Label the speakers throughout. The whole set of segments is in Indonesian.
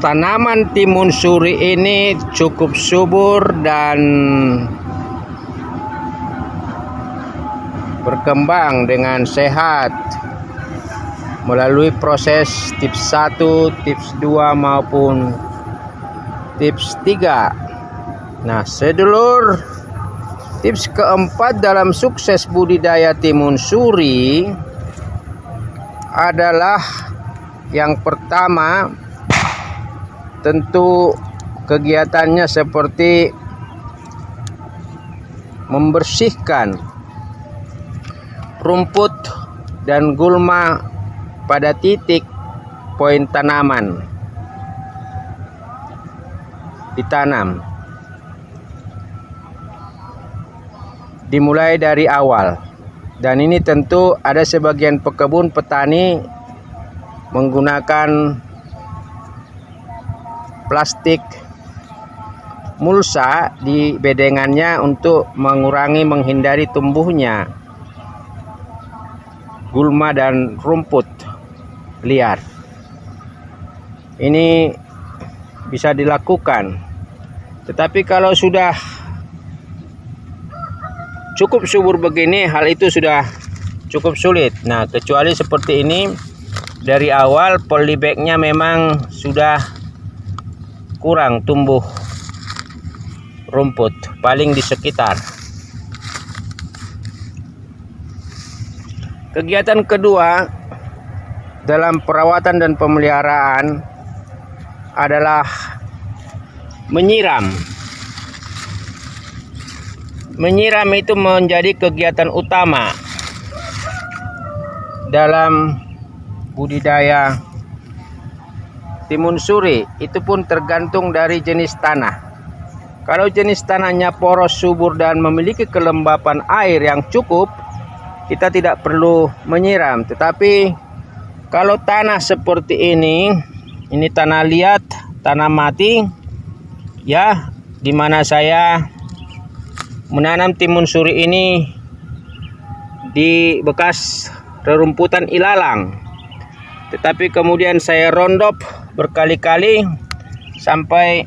Speaker 1: tanaman timun suri ini cukup subur dan berkembang dengan sehat melalui proses tips 1, tips 2 maupun tips 3. Nah, sedulur, tips keempat dalam sukses budidaya timun suri adalah yang pertama, tentu kegiatannya seperti membersihkan rumput dan gulma pada titik poin tanaman ditanam. Dimulai dari awal. Dan ini tentu ada sebagian pekebun petani menggunakan plastik mulsa di bedengannya untuk menghindari tumbuhnya gulma dan rumput liar. Ini bisa dilakukan, tetapi kalau sudah cukup subur begini, hal itu sudah cukup sulit. Nah, kecuali seperti ini, dari awal polybagnya memang sudah kurang tumbuh rumput, paling di sekitar. Kegiatan kedua dalam perawatan dan pemeliharaan adalah menyiram. Menyiram itu menjadi kegiatan utama dalam budidaya timun suri. Itu pun tergantung dari jenis tanah. Kalau jenis tanahnya poros, subur, dan memiliki kelembapan air yang cukup, kita tidak perlu menyiram. Tetapi kalau tanah seperti ini tanah liat, tanah mati, ya, dimana saya menanam timun suri ini di bekas rerumputan ilalang. Tetapi kemudian saya rondop berkali-kali sampai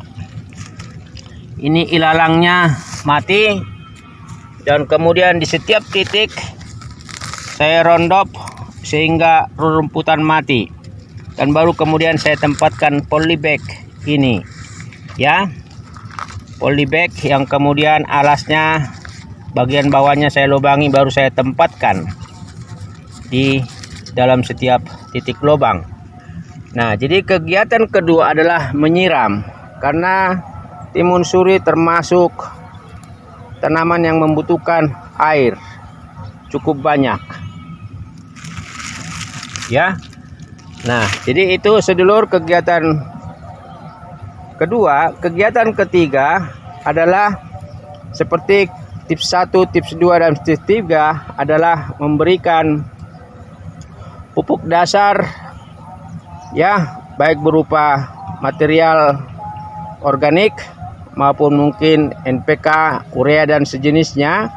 Speaker 1: ini ilalangnya mati, dan kemudian di setiap titik saya rondop sehingga rerumputan mati, dan baru kemudian saya tempatkan polybag ini, ya, polybag yang kemudian alasnya bagian bawahnya saya lubangi, baru saya tempatkan di dalam setiap titik lubang. Nah, jadi kegiatan kedua adalah menyiram, karena timun suri termasuk tanaman yang membutuhkan air cukup banyak, ya. Nah, jadi itu sedulur kegiatan kedua. Kegiatan ketiga adalah seperti tips 1, tips 2, dan tips 3 adalah memberikan pupuk dasar, ya, baik berupa material organik maupun mungkin NPK, urea dan sejenisnya,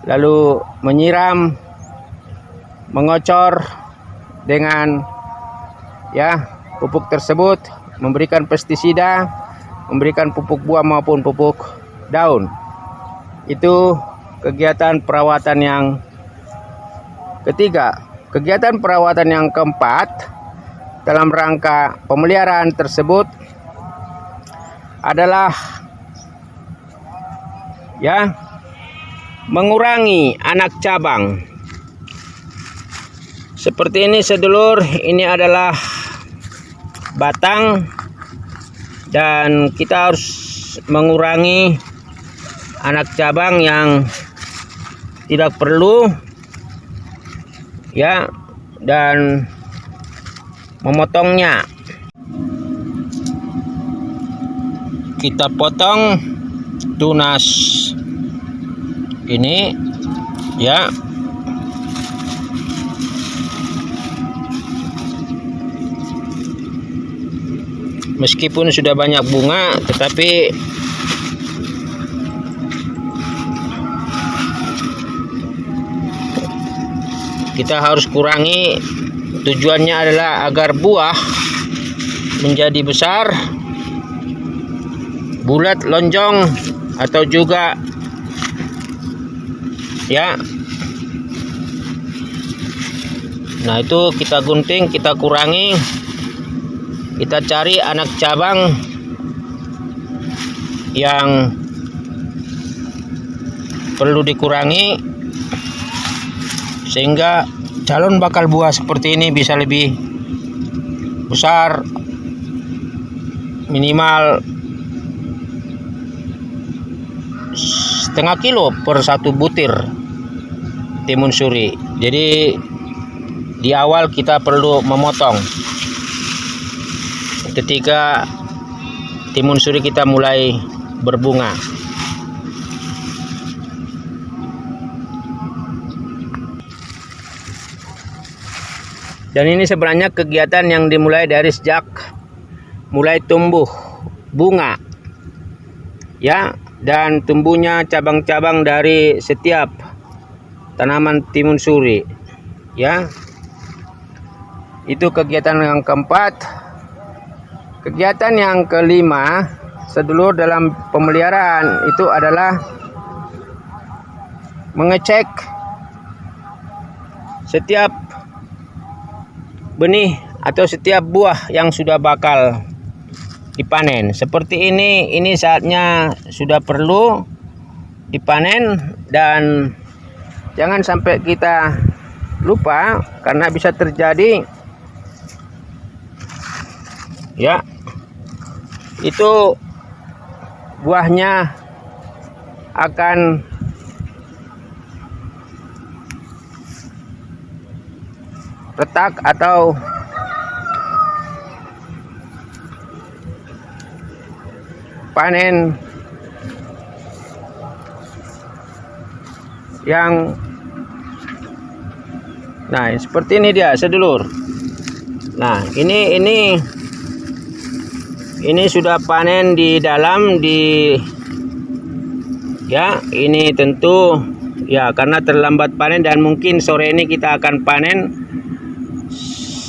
Speaker 1: lalu menyiram, mengocor dengan, ya, pupuk tersebut, memberikan pestisida, memberikan pupuk buah maupun pupuk daun. Itu kegiatan perawatan yang ketiga. Kegiatan perawatan yang keempat dalam rangka pemeliharaan tersebut adalah, ya, mengurangi anak cabang. Seperti ini sedulur, ini adalah batang, dan kita harus mengurangi anak cabang yang tidak perlu, ya, dan memotongnya. Kita potong tunas ini, ya, meskipun sudah banyak bunga, tetapi kita harus kurangi. Tujuannya adalah agar buah menjadi besar, bulat, lonjong, atau juga ya. Nah, itu kita gunting, kita kurangi, kita cari anak cabang yang perlu dikurangi sehingga calon bakal buah seperti ini bisa lebih besar, minimal setengah kilo per satu butir timun suri. Jadi di awal kita perlu memotong ketika timun suri kita mulai berbunga. Dan ini sebenarnya kegiatan yang dimulai dari sejak mulai tumbuh bunga, ya, dan tumbuhnya cabang-cabang dari setiap tanaman timun suri, ya. Itu kegiatan yang keempat. Kegiatan yang kelima, sedulur, dalam pemeliharaan itu adalah mengecek setiap benih atau setiap buah yang sudah bakal dipanen. Seperti ini saatnya sudah perlu dipanen, dan jangan sampai kita lupa karena bisa terjadi, ya, itu buahnya akan retak atau panen yang, nah seperti ini dia, sedulur. Nah, ini sudah panen di dalam, ya, ini tentu ya karena terlambat panen, dan mungkin sore ini kita akan panen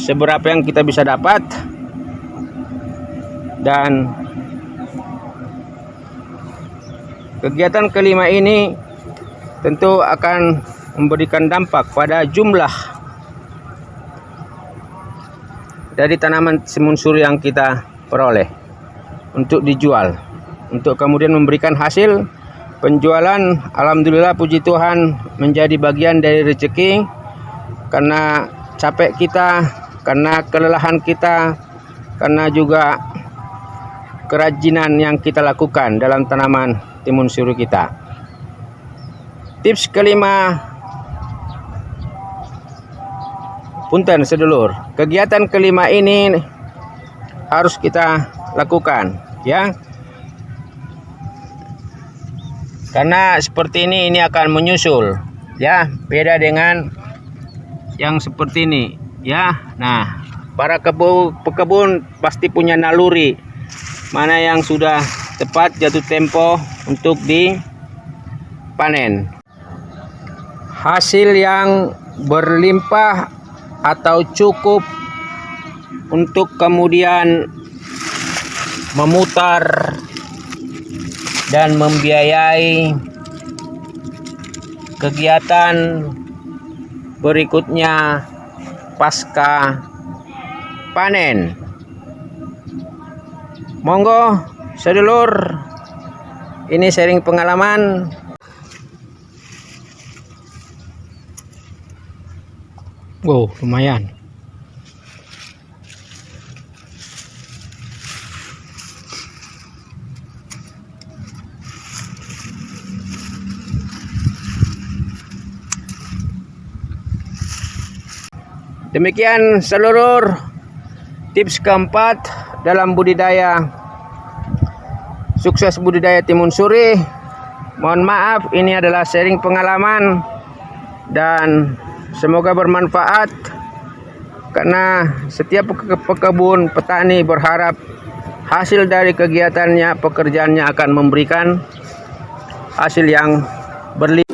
Speaker 1: seberapa yang kita bisa dapat. Dan kegiatan kelima ini tentu akan memberikan dampak pada jumlah dari tanaman timun suri yang kita peroleh untuk dijual, untuk kemudian memberikan hasil penjualan. Alhamdulillah, puji Tuhan, menjadi bagian dari rezeki karena capek kita, karena kelelahan kita, karena juga kerajinan yang kita lakukan dalam tanaman timun suri kita. Tips kelima, punten sedulur, kegiatan kelima ini harus kita lakukan, ya, karena seperti ini akan menyusul, ya, beda dengan yang seperti ini, ya. Nah, para pekebun pasti punya naluri mana yang sudah tepat jatuh tempo untuk dipanen. Hasil yang berlimpah atau cukup untuk kemudian memutar dan membiayai kegiatan berikutnya pasca panen. Monggo sedulur, ini sharing pengalaman. Wow, lumayan. Demikian seluruh tips keempat dalam budidaya, sukses budidaya timun suri. Mohon maaf, ini adalah sharing pengalaman dan semoga bermanfaat, karena setiap pekebun petani berharap hasil dari kegiatannya, pekerjaannya akan memberikan hasil yang berlimpah.